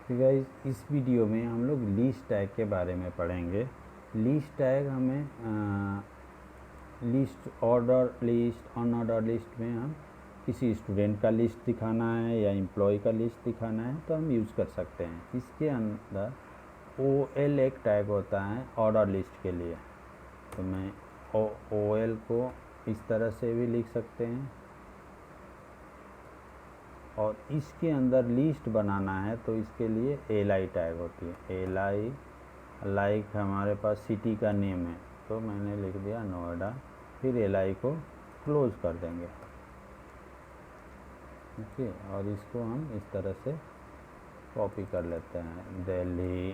तो गाइस इस वीडियो में हम लोग लिस्ट टैग के बारे में पढ़ेंगे। लिस्ट टैग हमें list, order list, unordered list में हम किसी स्टूडेंट का लिस्ट दिखाना है या एम्प्लॉय का लिस्ट दिखाना है तो हम यूज़ कर सकते हैं। इसके अंदर OL एक टैग होता है ऑर्डर लिस्ट के लिए, तो मैं OL को इस तरह से भी लिख सकते हैं। और इसके अंदर लिस्ट बनाना है तो इसके लिए LI टैग होती है। LI लाइक हमारे पास सिटी का नेम है तो मैंने लिख दिया नोएडा, फिर LI को क्लोज कर देंगे। ओके, और इसको हम इस तरह से कॉपी कर लेते हैं, दिल्ली,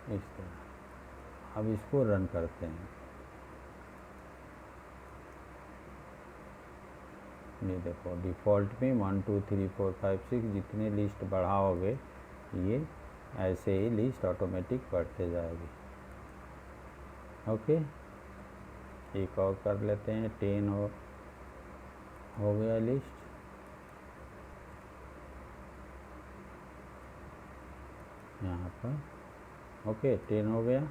इस तरह। अब इसको रन करते हैं। ये देखो डिफ़ॉल्ट में 1 2 3 4 5 6 जितने लिस्ट बढ़ाओगे ये ऐसे ही लिस्ट ऑटोमेटिक बढ़ते जाएगी। ओके, एक और कर लेते हैं, 10 हो गया लिस्ट। यहाँ पर ओके 10 हो गया।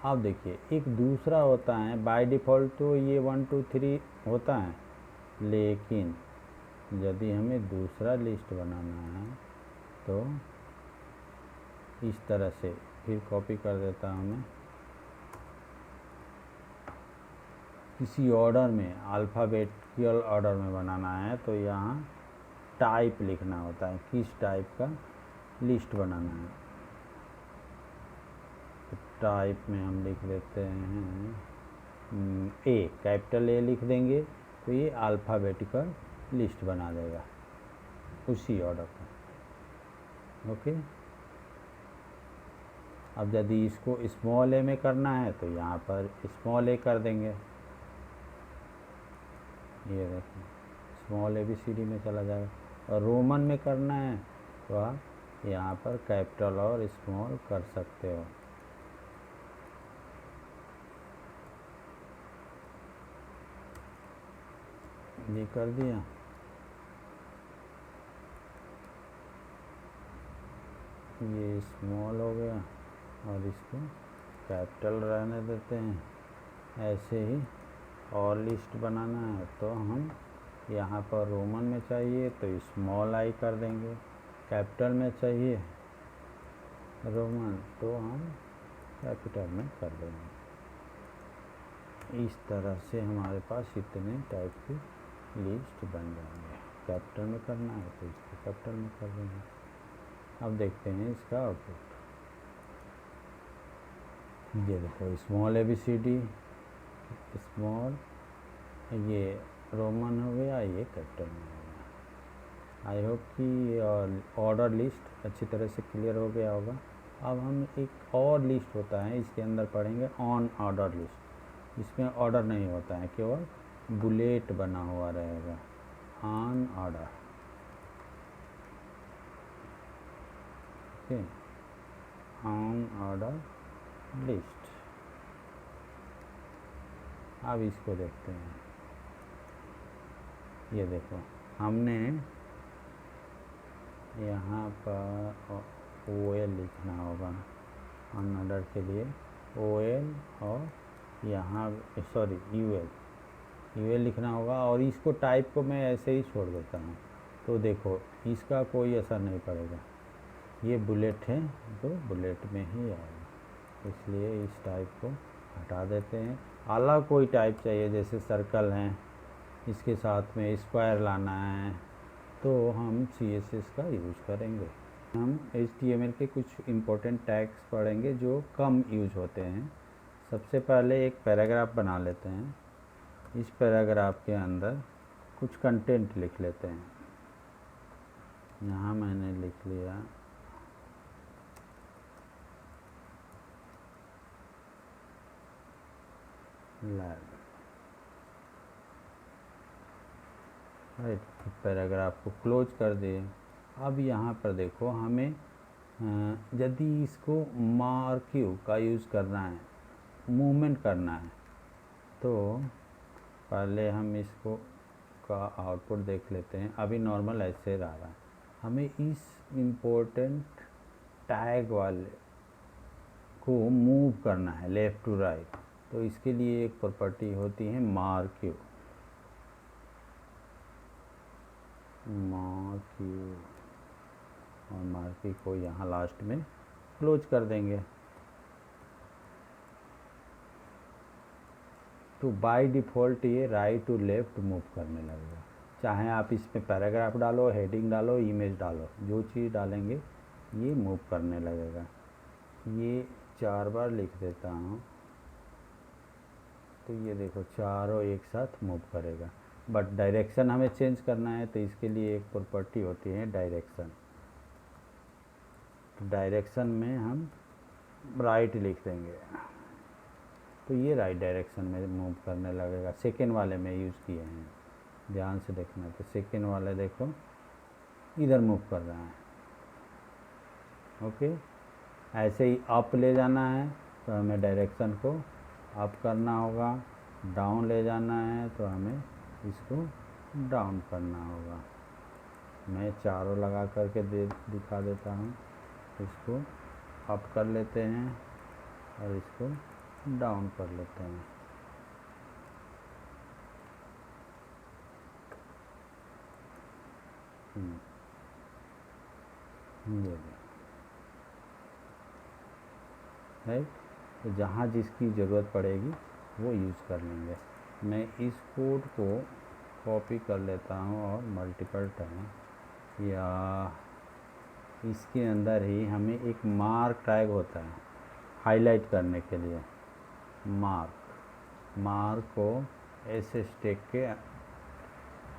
अब देखिए एक दूसरा होता है, बाय डिफ़ॉल्ट तो ये 1 2 3 होता है, लेकिन यदि हमें दूसरा लिस्ट बनाना है तो इस तरह से, फिर कॉपी कर देता हूँ मैं, किसी ऑर्डर में अल्फ़ाबेटिकल ऑर्डर में बनाना है तो यहाँ टाइप लिखना होता है, किस टाइप का लिस्ट बनाना है। तो टाइप में हम लिख देते हैं A, कैपिटल A लिख देंगे तो ये अल्फ़ाबेटिकल लिस्ट बना देगा उसी ऑर्डर का। ओके, अब यदि इसको स्मॉल a में करना है तो यहाँ पर स्मॉल a कर देंगे। ये देखिए स्मॉल ABCD में चला जाएगा। और रोमन में करना है तो आप यहाँ पर कैपिटल और स्मॉल कर सकते हो। ये कर दिया। ये स्मॉल हो गया और इसको कैपिटल रहने देते हैं। ऐसे ही और लिस्ट बनाना है तो हम यहाँ पर रोमन में चाहिए तो स्मॉल I कर देंगे, कैपिटल में चाहिए रोमन तो हम कैपिटल में कर देंगे। इस तरह से हमारे पास इतने टाइप की लिस्ट बन जाएंगे। कैपिटल में करना है तो इसको कैपिटल में कर देंगे। अब देखते हैं इसका आउटपुट। ये देखो स्मॉल ABCD, स्मॉल, ये रोमन हो गया, ये कैपिटल में हो गया। आई होप कि ऑर्डर लिस्ट अच्छी तरह से क्लियर हो गया होगा। अब हम एक और लिस्ट होता है इसके अंदर पढ़ेंगे, ऑन ऑर्डर लिस्ट। इसमें ऑर्डर नहीं होता है, केवल बुलेट बना हुआ रहेगा, on order. Okay, on order list. अब इसको देखते हैं। ये देखो हमने यहाँ पर OL लिखना होगा, ऑन ऑर्डर के लिए OL, और यहाँ सॉरी UL लिखना होगा। और इसको टाइप को मैं ऐसे ही छोड़ देता हूँ तो देखो इसका कोई असर नहीं पड़ेगा। ये बुलेट है तो बुलेट में ही आएगा, इसलिए इस टाइप को हटा देते हैं। अलग कोई टाइप चाहिए, जैसे सर्कल है, इसके साथ में स्क्वायर लाना है तो हम CSS का यूज़ करेंगे। हम HTML के कुछ इम्पोर्टेंट टैग्स पढ़ेंगे जो कम यूज होते हैं। सबसे पहले एक पैराग्राफ बना लेते हैं। इस पैराग्राफ के अंदर कुछ कंटेंट लिख लेते हैं। यहाँ मैंने लिख लिया लैब, राइट। पैराग्राफ को क्लोज कर दिए। अब यहाँ पर देखो हमें यदि इसको मार्क्यू का यूज़ करना है, मूवमेंट करना है, तो पहले हम इसको का आउटपुट देख लेते हैं। अभी नॉर्मल ऐसे रहा है। हमें इस इम्पोर्टेंट टैग वाले को मूव करना है लेफ़्ट टू राइट, तो इसके लिए एक प्रॉपर्टी होती है मार्क्यू। और मार्क्यू को यहाँ लास्ट में क्लोज कर देंगे। तो बाय डिफ़ॉल्ट ये राइट टू लेफ़्ट मूव करने लगेगा। चाहे आप इसमें पैराग्राफ डालो, हेडिंग डालो, इमेज डालो, जो चीज़ डालेंगे ये मूव करने लगेगा। ये 4 बार लिख देता हूँ, तो ये देखो चारों एक साथ मूव करेगा। बट डायरेक्शन हमें चेंज करना है, तो इसके लिए एक प्रॉपर्टी होती है डायरेक्शन। तो डायरेक्शन में हम राइट लिख देंगे, तो ये राइट डायरेक्शन में मूव करने लगेगा। सेकेंड वाले में यूज़ किए हैं, ध्यान से देखना। तो सेकेंड वाले देखो इधर मूव कर रहा है। ओके, ऐसे ही अप ले जाना है तो हमें डायरेक्शन को अप करना होगा। डाउन ले जाना है तो हमें इसको डाउन करना होगा। मैं चारों लगा करके दिखा देता हूँ। इसको अप कर लेते हैं और इसको डाउन कर लेते हैं। ये है, तो जहाँ जिसकी ज़रूरत पड़ेगी वो यूज़ कर लेंगे। मैं इस कोड को कॉपी कर लेता हूँ और मल्टीपल टाइम, या इसके अंदर ही हमें एक मार्क टैग होता है हाईलाइट करने के लिए। मार्क को ऐसे स्टेक के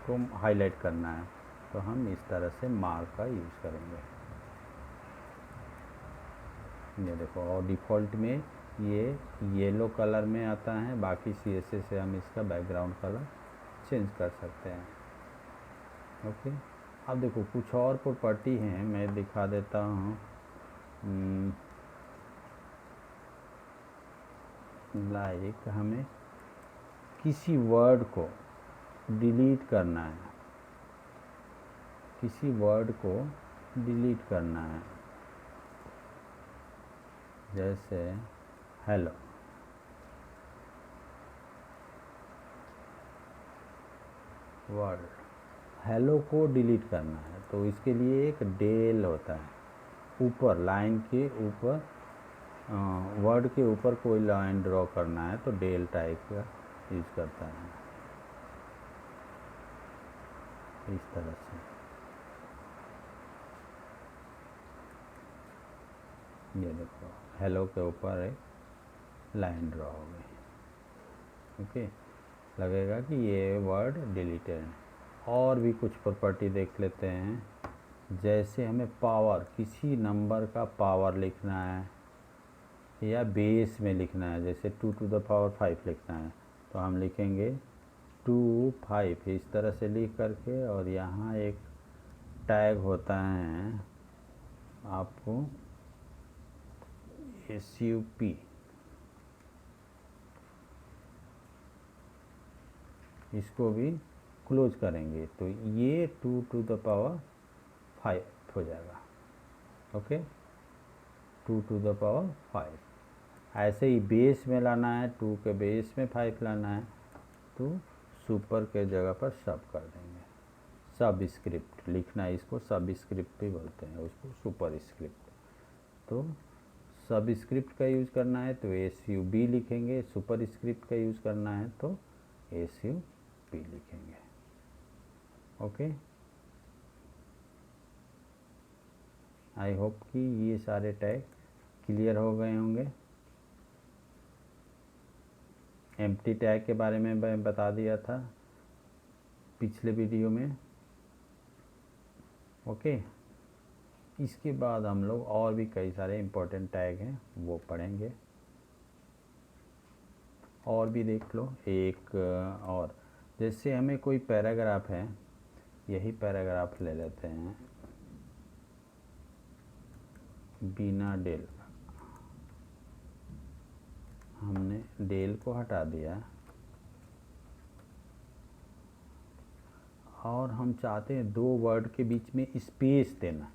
को हाईलाइट करना है, तो हम इस तरह से मार्क का यूज़ करेंगे। ये देखो, और डिफ़ॉल्ट में ये येलो कलर में आता है। बाकी CSS से हम इसका बैकग्राउंड कलर चेंज कर सकते हैं। ओके, अब देखो कुछ और प्रॉपर्टी हैं, मैं दिखा देता हूँ। लाइक हमें किसी वर्ड को डिलीट करना है, किसी वर्ड को डिलीट करना है, जैसे हेलो। वर्ड हेलो को डिलीट करना है, तो इसके लिए एक डेल होता है। ऊपर लाइन के ऊपर, वर्ड के ऊपर कोई लाइन ड्रॉ करना है तो डेल टाइप का यूज़ करता है, इस तरह से। ये देखो हेलो के ऊपर एक लाइन ड्रॉ हो गई। ओके, लगेगा कि ये वर्ड डिलीटेड है। और भी कुछ प्रॉपर्टी देख लेते हैं। जैसे हमें पावर, किसी नंबर का पावर लिखना है या बेस में लिखना है, जैसे 2 to the power 5 लिखना है, तो हम लिखेंगे 2 5 इस तरह से लिख करके। और यहाँ एक टैग होता है आपको SUP, इसको भी क्लोज करेंगे, तो ये 2 to the power 5 हो जाएगा। Okay, 2 to the power 5। ऐसे ही बेस में लाना है, 2 के बेस में 5 लाना है, तो सुपर के जगह पर सब कर देंगे। सब स्क्रिप्ट लिखना है, इसको सब स्क्रिप्ट भी बोलते हैं, उसको सुपर स्क्रिप्ट। तो सब स्क्रिप्ट का यूज़ करना है तो SUB लिखेंगे, सुपर स्क्रिप्ट का यूज़ करना है तो SUP लिखेंगे। ओके, आई होप कि ये सारे टैग क्लियर हो गए होंगे। एम्प्टी टैग के बारे में मैं बता दिया था पिछले वीडियो में। ओके, इसके बाद हम लोग और भी कई सारे इम्पोर्टेंट टैग हैं वो पढ़ेंगे। और भी देख लो एक और, जैसे हमें कोई पैराग्राफ है, यही पैराग्राफ ले लेते हैं, बिना डेल, हमने डेल को हटा दिया। और हम चाहते हैं दो वर्ड के बीच में स्पेस देना,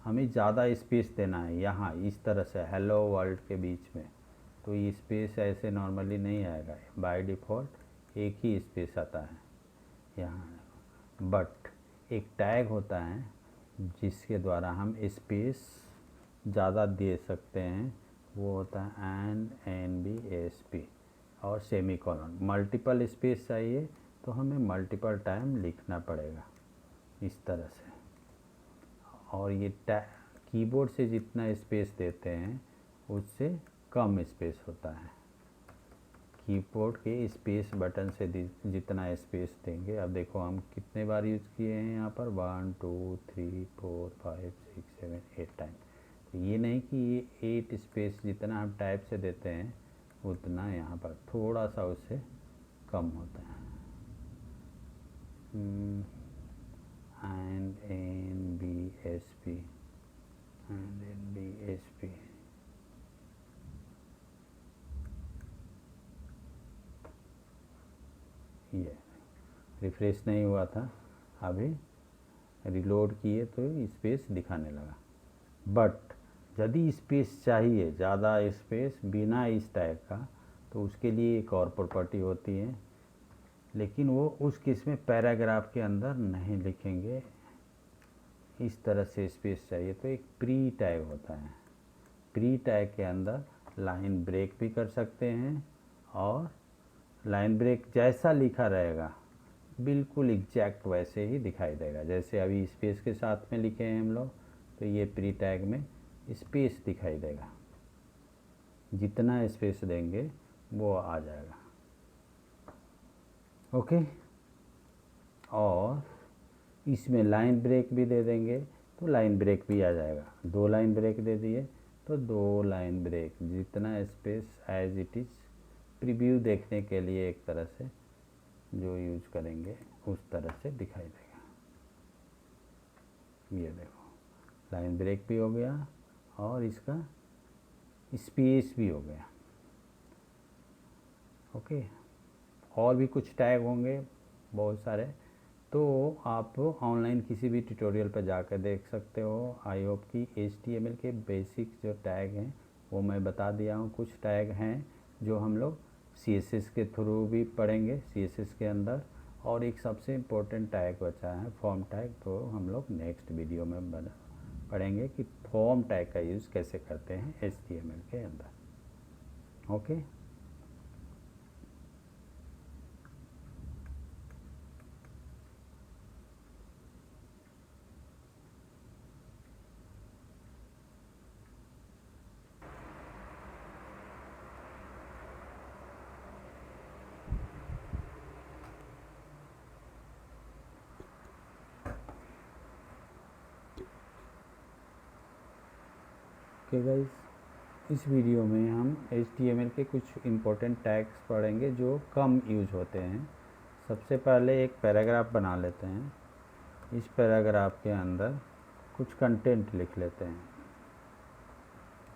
हमें ज़्यादा स्पेस देना है यहाँ इस तरह से हेलो वर्ल्ड के बीच में, तो ये स्पेस ऐसे नॉर्मली नहीं आएगा, बाय डिफ़ॉल्ट एक ही स्पेस आता है यहाँ। बट एक टैग होता है जिसके द्वारा हम स्पेस ज़्यादा दे सकते हैं, वो होता है NNBASP और सेमीकोलन। मल्टीपल स्पेस चाहिए तो हमें मल्टीपल टाइम लिखना पड़ेगा इस तरह से। और ये कीबोर्ड से जितना स्पेस देते हैं उससे कम स्पेस होता है। कीबोर्ड के स्पेस बटन से जितना स्पेस देंगे, अब देखो हम कितने बार यूज़ किए हैं यहाँ पर 1 2 3 4 5 6 7 8 टाइम। तो ये नहीं कि ये 8 स्पेस जितना हम टाइप से देते हैं उतना यहाँ पर थोड़ा सा उससे कम होता है। NNBASP ये रिफ्रेश नहीं हुआ था, अभी रिलोड किए तो स्पेस दिखाने लगा। बट यदि स्पेस चाहिए, ज़्यादा स्पेस बिना इस टैग का, तो उसके लिए एक और प्रॉपर्टी होती है, लेकिन वो उस केस में पैराग्राफ के अंदर नहीं लिखेंगे। इस तरह से स्पेस चाहिए तो एक प्री टैग होता है, प्री टैग के अंदर लाइन ब्रेक भी कर सकते हैं, और लाइन ब्रेक जैसा लिखा रहेगा बिल्कुल एग्जैक्ट वैसे ही दिखाई देगा। जैसे अभी स्पेस के साथ में लिखे हैं हम लोग, तो ये प्री टैग में स्पेस दिखाई देगा, जितना स्पेस देंगे वो आ जाएगा। ओके, और इसमें लाइन ब्रेक भी दे देंगे तो लाइन ब्रेक भी आ जाएगा। 2 लाइन ब्रेक दे दिए तो 2 लाइन ब्रेक, जितना space as it is preview देखने के लिए एक तरह से जो यूज करेंगे उस तरह से दिखाई देगा। ये देखो लाइन ब्रेक भी हो गया और इसका स्पेस भी हो गया। ओके, और भी कुछ टैग होंगे बहुत सारे, तो आप ऑनलाइन किसी भी ट्यूटोरियल पर जाकर देख सकते हो। आई होप कि HTML के बेसिक जो टैग हैं वो मैं बता दिया हूँ। कुछ टैग हैं जो हम लोग CSS के थ्रू भी पढ़ेंगे, CSS के अंदर। और एक सबसे इम्पोर्टेंट टैग बचा है फॉर्म टैग, तो हम लोग नेक्स्ट वीडियो में पढ़ेंगे कि फॉर्म टैग का यूज़ कैसे करते हैं HTML के अंदर। ओके, गाइस, इस वीडियो में हम HTML के कुछ इम्पोर्टेंट टैग्स पढ़ेंगे जो कम यूज होते हैं। सबसे पहले एक पैराग्राफ बना लेते हैं, इस पैराग्राफ के अंदर कुछ कंटेंट लिख लेते हैं।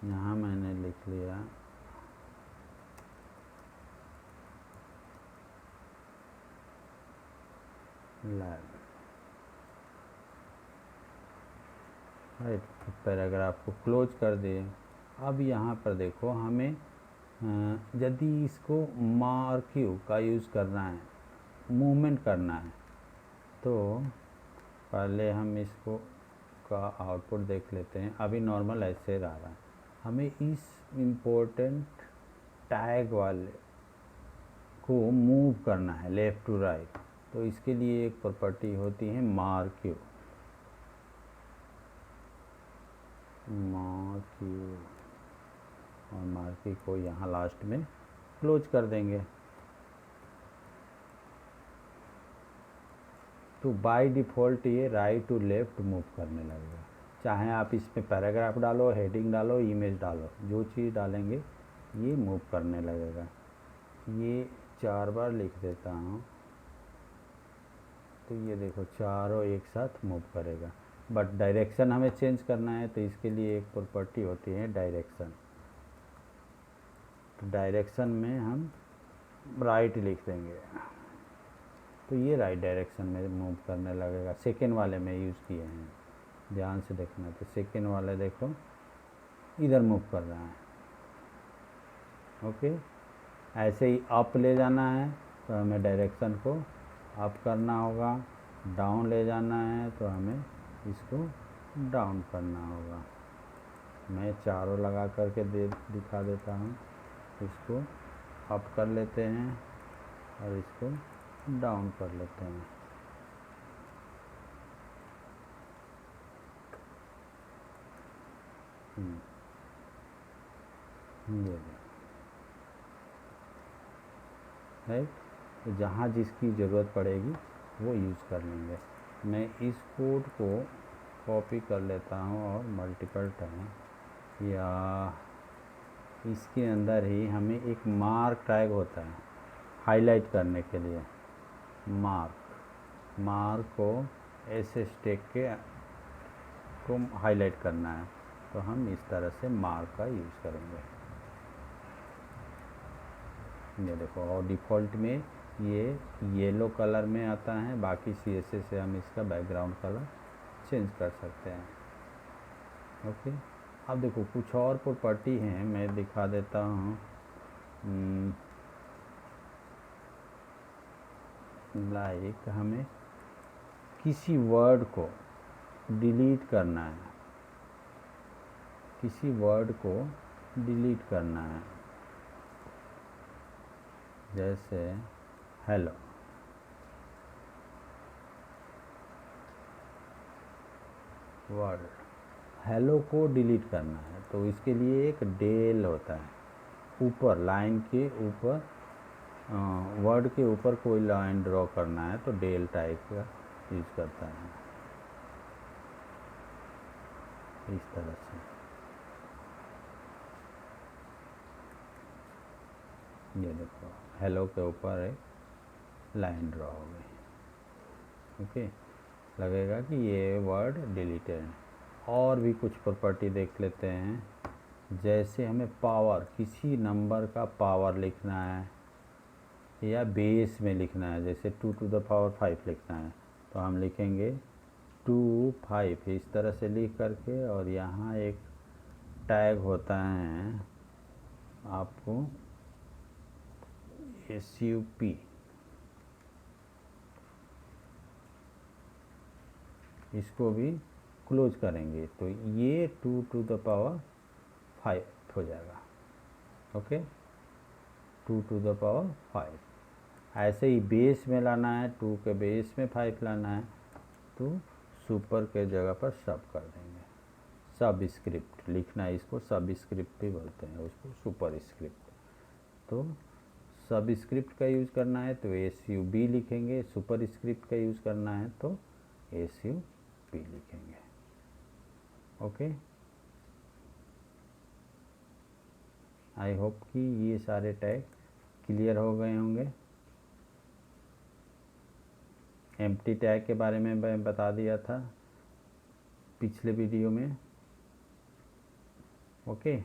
यहाँ मैंने लिख लिया लैब, राइट। पैराग्राफ को क्लोज कर दिए। अब यहाँ पर देखो हमें यदि इसको मार्क्यू का यूज़ करना है, मूवमेंट करना है, तो पहले हम इसको का आउटपुट देख लेते हैं। अभी नॉर्मल ऐसे रह रहा है, हमें इस इम्पोर्टेंट टैग वाले को मूव करना है लेफ़्ट टू राइट, तो इसके लिए एक प्रॉपर्टी होती है मार्क्यू। और मार्क्यू को यहाँ लास्ट में क्लोज कर देंगे। तो बाय डिफ़ॉल्ट ये राइट टू लेफ़्ट मूव करने लगेगा। चाहे आप इसमें पैराग्राफ डालो, हेडिंग डालो, इमेज डालो, जो चीज़ डालेंगे ये मूव करने लगेगा। ये 4 बार लिख देता हूँ, तो ये देखो चारों एक साथ मूव करेगा। बट डायरेक्शन हमें चेंज करना है, तो इसके लिए एक प्रॉपर्टी होती है डायरेक्शन। तो डायरेक्शन में हम राइट लिख देंगे, तो ये राइट डायरेक्शन में मूव करने लगेगा। सेकेंड वाले में यूज़ किए हैं, ध्यान से देखना। तो सेकेंड वाले देखो इधर मूव कर रहा है। ओके, ऐसे ही अप ले जाना है तो हमें डायरेक्शन को अप करना होगा, डाउन ले जाना है तो हमें इसको डाउन करना होगा। मैं चारों लगा करके दिखा देता हूँ। इसको अप कर लेते हैं और इसको डाउन कर लेते हैं। ये राइट, तो जहाँ जिसकी ज़रूरत पड़ेगी वो यूज़ कर लेंगे। मैं इस कोड को कॉपी कर लेता हूँ और मल्टीपल टाइम, या इसके अंदर ही हमें एक मार्क टैग होता है हाईलाइट करने के लिए। मार्क को ऐसे स्टेक के को हाईलाइट करना है तो हम इस तरह से मार्क का यूज़ करेंगे। ये देखो, और डिफ़ॉल्ट में ये येलो कलर में आता है, बाकी CSS से हम इसका बैकग्राउंड कलर चेंज कर सकते हैं। ओके, अब देखो कुछ और प्रॉपर्टी हैं, मैं दिखा देता हूँ। लाइक हमें किसी वर्ड को डिलीट करना है, किसी वर्ड को डिलीट करना है, जैसे हेलो। वर्ड हेलो को डिलीट करना है तो इसके लिए एक डेल होता है, ऊपर लाइन के ऊपर, वर्ड के ऊपर कोई लाइन ड्रॉ करना है तो डेल टाइप का यूज़ करता है, इस तरह से। ये देखो, हेलो के ऊपर एक लाइन ड्रॉ हो गई। ओके, लगेगा कि ये वर्ड डिलीटेड है। और भी कुछ प्रॉपर्टी देख लेते हैं, जैसे हमें पावर, किसी नंबर का पावर लिखना है या बेस में लिखना है, जैसे 2 to the power 5 लिखना है तो हम लिखेंगे 2 5 इस तरह से लिख करके, और यहाँ एक टैग होता है आपको SUP, इसको भी क्लोज करेंगे तो ये 2 to the power 5 हो जाएगा। Okay, 2 to the power 5। ऐसे ही बेस में लाना है, 2 के बेस में 5 लाना है तो सुपर के जगह पर सब कर देंगे। सब स्क्रिप्ट लिखना है, इसको सब स्क्रिप्ट भी बोलते हैं, उसको सुपर स्क्रिप्ट। तो सब स्क्रिप्ट का यूज़ करना है तो SUB लिखेंगे, सुपर स्क्रिप्ट का यूज़ करना है तो SUP लिखेंगे। ओके, आई होप कि ये सारे टैग क्लियर हो गए होंगे। एम्प्टी टैग के बारे में मैं बता दिया था पिछले वीडियो में। ओके,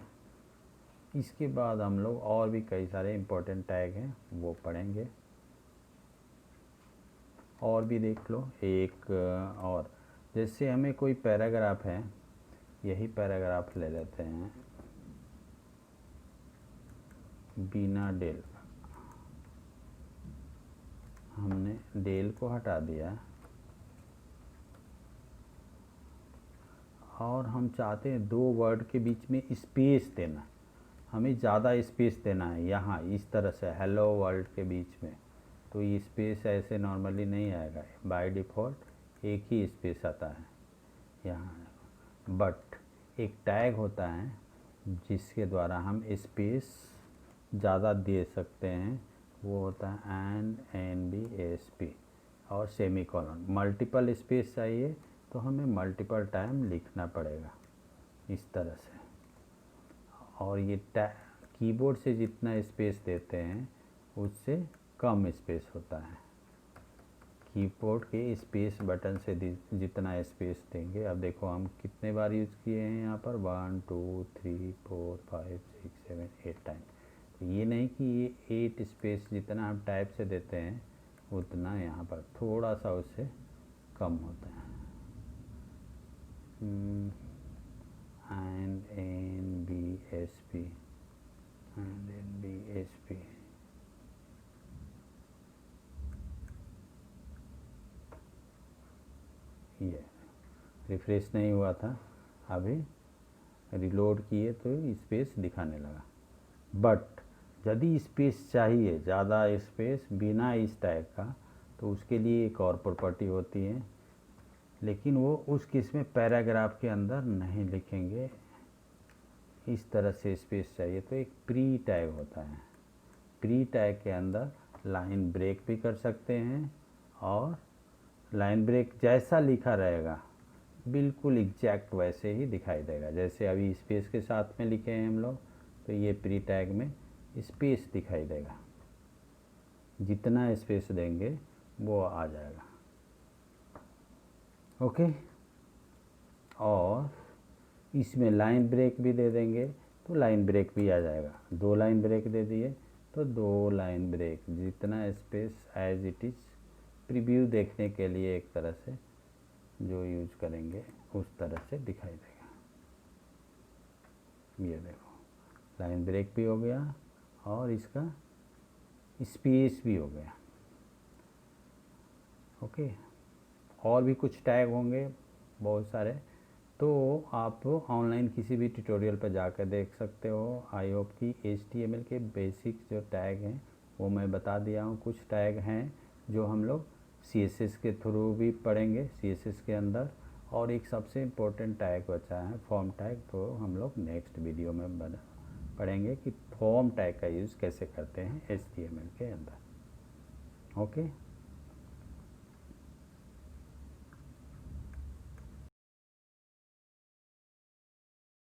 इसके बाद हम लोग और भी कई सारे इम्पोर्टेंट टैग हैं वो पढ़ेंगे। और भी देख लो, एक और, जैसे हमें कोई पैराग्राफ है, यही पैराग्राफ ले लेते हैं, बिना डेल, हमने डेल को हटा दिया और हम चाहते हैं 2 वर्ड के बीच में स्पेस देना, हमें ज़्यादा स्पेस देना है। यहाँ इस तरह से हेलो वर्ल्ड के बीच में तो ये स्पेस ऐसे नॉर्मली नहीं आएगा, बाय डिफ़ॉल्ट एक ही स्पेस आता है यहाँ। बट एक टैग होता है जिसके द्वारा हम स्पेस ज़्यादा दे सकते हैं, वो होता है NBSP और सेमीकोलन। मल्टीपल स्पेस चाहिए तो हमें मल्टीपल टाइम लिखना पड़ेगा इस तरह से। और ये कीबोर्ड से जितना स्पेस देते हैं उससे कम स्पेस होता है, कीबोर्ड के स्पेस बटन से जितना स्पेस देंगे। अब देखो हम कितने बार यूज़ किए हैं यहाँ पर, 1 2 3 4 5 6 7 8 टाइम। तो ये नहीं कि ये 8 स्पेस जितना हम टाइप से देते हैं उतना यहाँ पर थोड़ा सा उससे कम होता है। And N B S P and N B S P ये रिफ्रेश नहीं हुआ था, अभी रिलोड किए तो स्पेस दिखाने लगा। बट यदि स्पेस चाहिए, ज़्यादा स्पेस बिना इस टैग का, तो उसके लिए एक और प्रॉपर्टी होती है, लेकिन वो उस केस में पैराग्राफ के अंदर नहीं लिखेंगे। इस तरह से स्पेस चाहिए तो एक प्री टैग होता है। प्री टैग के अंदर लाइन ब्रेक भी कर सकते हैं, और लाइन ब्रेक जैसा लिखा रहेगा बिल्कुल एग्जैक्ट वैसे ही दिखाई देगा। जैसे अभी स्पेस के साथ में लिखे हैं हम लोग, तो ये प्री टैग में स्पेस दिखाई देगा। जितना स्पेस देंगे वो आ जाएगा। ओके, और इसमें लाइन ब्रेक भी दे देंगे तो लाइन ब्रेक भी आ जाएगा। 2 लाइन ब्रेक दे दिए तो 2 लाइन ब्रेक, जितना space as it is preview देखने के लिए एक तरह से जो यूज करेंगे उस तरह से दिखाई देगा। ये देखो, लाइन ब्रेक भी हो गया और इसका स्पेस भी हो गया। ओके, और भी कुछ टैग होंगे बहुत सारे, तो आप ऑनलाइन किसी भी ट्यूटोरियल पर जाकर देख सकते हो। आई होप कि HTML के बेसिक जो टैग हैं वो मैं बता दिया हूँ। कुछ टैग हैं जो हम लोग CSS के थ्रू भी पढ़ेंगे, CSS के अंदर। और एक सबसे इम्पोर्टेंट टैग बचा है फॉर्म टैग, तो हम लोग नेक्स्ट वीडियो में पढ़ेंगे कि फॉर्म टैग का यूज़ कैसे करते हैं HTML के अंदर। ओके।